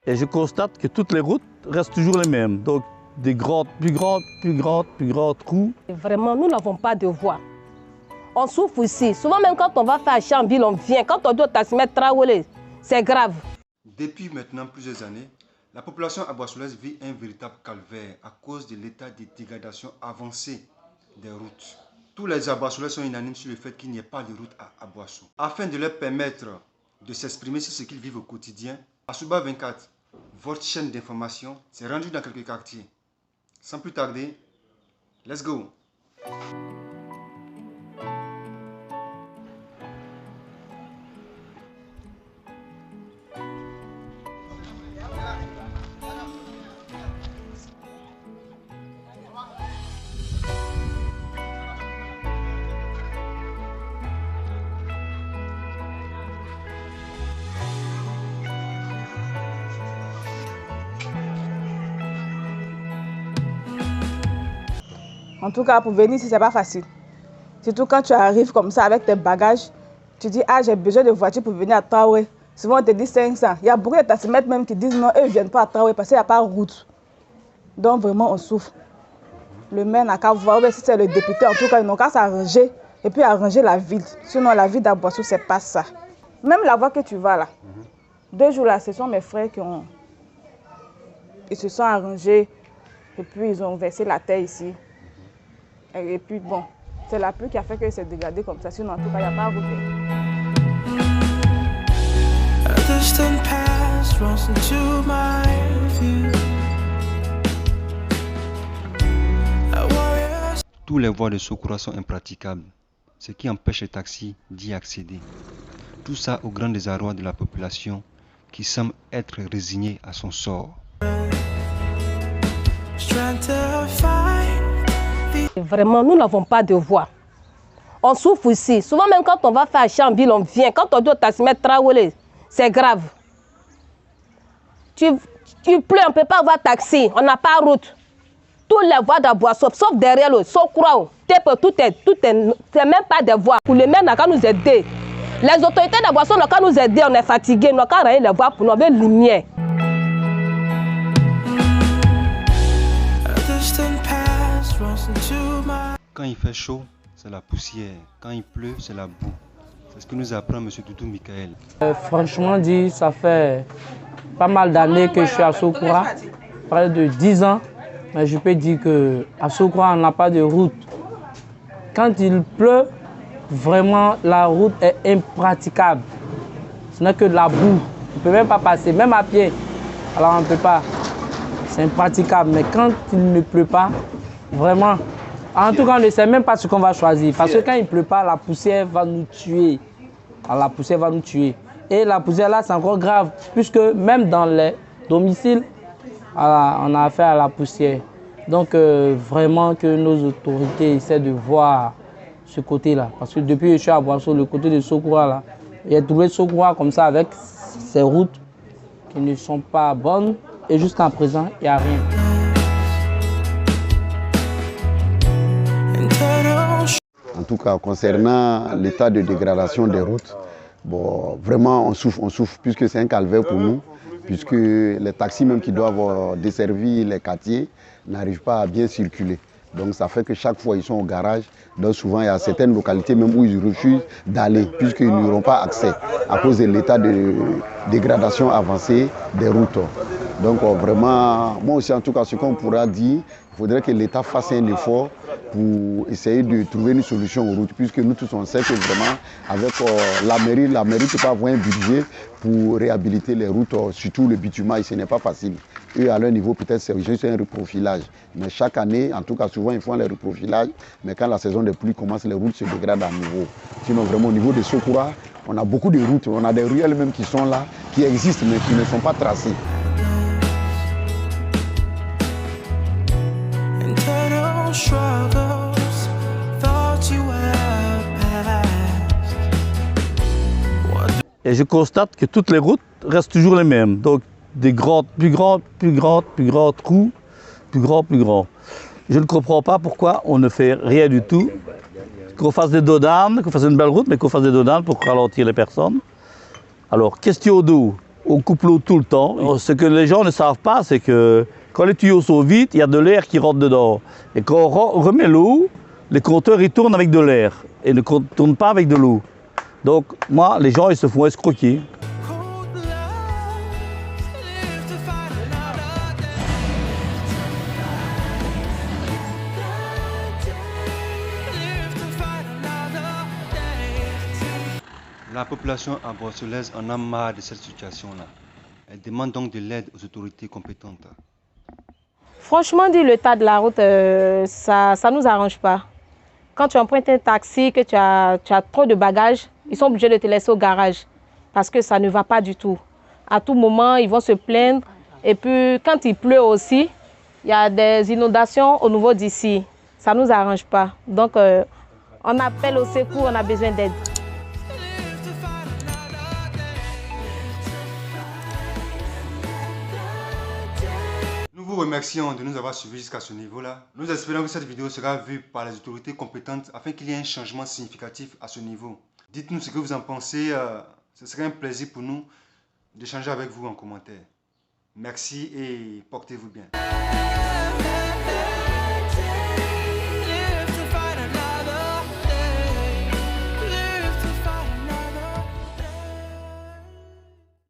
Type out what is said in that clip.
Et je constate que toutes les routes restent toujours les mêmes. Donc des grandes, plus grandes trous. Et vraiment, nous n'avons pas de voie. On souffre ici. Souvent même quand on va faire à Chambille, on vient. Quand on doit taximètre Traoré, c'est grave. Depuis maintenant plusieurs années, la population aboissolaise vit un véritable calvaire à cause de l'état de dégradation avancée des routes. Tous les aboissolais sont unanimes sur le fait qu'il n'y ait pas de route à Aboissou. Afin de leur permettre de s'exprimer sur ce qu'ils vivent au quotidien, Asouba 24, votre chaîne d'information, s'est rendue dans quelques quartiers. Sans plus tarder, let's go! En tout cas, pour venir ici, ce n'est pas facile. Surtout quand tu arrives comme ça avec tes bagages, tu dis, ah, j'ai besoin de voiture pour venir à Traoré. Souvent, on te dit 500. Il y a beaucoup de taximètres même qui disent non, eux, ils ne viennent pas à Traoré parce qu'il n'y a pas de route. Donc, vraiment, on souffre. Le maire n'a qu'à voir, si c'est le député, en tout cas, ils n'ont qu'à s'arranger et puis arranger la ville. Sinon, la ville d'Aboissou, ce n'est pas ça. Même la voie que tu vas là, 2 jours là, ce sont mes frères ils se sont arrangés et puis ils ont versé la terre ici. Et puis bon, c'est la pluie qui a fait que c'est dégradé comme ça. Sinon, en tout cas, il n'y a pas de route. Tous les voies de secours sont impraticables, ce qui empêche les taxis d'y accéder. Tout ça au grand désarroi de la population qui semble être résignée à son sort. Vraiment, nous n'avons pas de voie. On souffre ici. Souvent même quand on va faire à Chambille, on vient. Quand on doit taximètre Traoré, c'est grave. Il pleut, on ne peut pas avoir taxi. On n'a pas de route. Toutes les voies d'Aboissou, sauf derrière le Sokura, tout est, c'est même pas des voies. Pour le maire, n'a qu'à nous aider. Les autorités d'Aboissou n'ont qu'à nous aider. On est fatigués, n'ont qu'à rayer les voies pour nous avoir lumière. Quand il fait chaud, c'est la poussière. Quand il pleut, c'est la boue. C'est ce que nous apprend M. Doudou Michael. Franchement dit, ça fait pas mal d'années que je suis à Sokura, près de 10 ans. Mais je peux dire qu'à Sokura, on n'a pas de route. Quand il pleut, vraiment, la route est impraticable. Ce n'est que de la boue. On ne peut même pas passer, même à pied. Alors on ne peut pas. C'est impraticable. Mais quand il ne pleut pas, vraiment, en tout cas, on ne sait même pas ce qu'on va choisir. Parce que quand il ne pleut pas, la poussière va nous tuer. Alors, la poussière va nous tuer. Et la poussière là, c'est encore grave. Puisque même dans les domiciles, on a affaire à la poussière. Donc, vraiment que nos autorités essaient de voir ce côté-là. Parce que depuis que je suis à Boisseau, le côté de Sokura, là, j'ai trouvé Sokura comme ça avec ces routes qui ne sont pas bonnes. Et jusqu'à présent, il n'y a rien. En tout cas, concernant l'état de dégradation des routes, bon, vraiment on souffre puisque c'est un calvaire pour nous, puisque les taxis même qui doivent desservir les quartiers n'arrivent pas à bien circuler. Donc ça fait que chaque fois ils sont au garage, donc souvent il y a certaines localités même où ils refusent d'aller puisqu'ils n'auront pas accès à cause de l'état de dégradation avancée des routes. Donc vraiment, moi aussi en tout cas ce qu'on pourra dire, il faudrait que l'État fasse un effort pour essayer de trouver une solution aux routes, puisque nous tous on sait que vraiment avec la mairie ne peut pas avoir un budget pour réhabiliter les routes, surtout le bitumage, ce n'est pas facile. Eux à leur niveau peut-être c'est juste un reprofilage, mais chaque année, en tout cas souvent ils font les reprofilages, mais quand la saison des pluies commence, les routes se dégradent à nouveau. Sinon vraiment au niveau de Sokura, on a beaucoup de routes, on a des ruelles même qui sont là, qui existent mais qui ne sont pas tracées. Et je constate que toutes les routes restent toujours les mêmes. Donc des grandes, plus grands trous, plus grands. Je ne comprends pas pourquoi on ne fait rien du tout. Qu'on fasse des dodanes, qu'on fasse une belle route, mais qu'on fasse des dodanes pour ralentir les personnes. Alors, question d'eau. On coupe l'eau tout le temps. Ce que les gens ne savent pas, c'est que quand les tuyaux sont vides, il y a de l'air qui rentre dedans. Et quand on remet l'eau, les compteurs ils tournent avec de l'air et ne tournent pas avec de l'eau. Donc moi, les gens ils se font escroquer. La population aboissolaise en a marre de cette situation-là. Elle demande donc de l'aide aux autorités compétentes. Franchement, dit l'état de la route, ça ne nous arrange pas. Quand tu empruntes un taxi, que tu as trop de bagages, ils sont obligés de te laisser au garage parce que ça ne va pas du tout. À tout moment, ils vont se plaindre. Et puis, quand il pleut aussi, il y a des inondations au niveau d'ici. Ça ne nous arrange pas. Donc, on appelle au secours, on a besoin d'aide. Nous vous remercions de nous avoir suivis jusqu'à ce niveau-là. Nous espérons que cette vidéo sera vue par les autorités compétentes afin qu'il y ait un changement significatif à ce niveau. Dites-nous ce que vous en pensez. Ce serait un plaisir pour nous d'échanger avec vous en commentaire. Merci et portez-vous bien.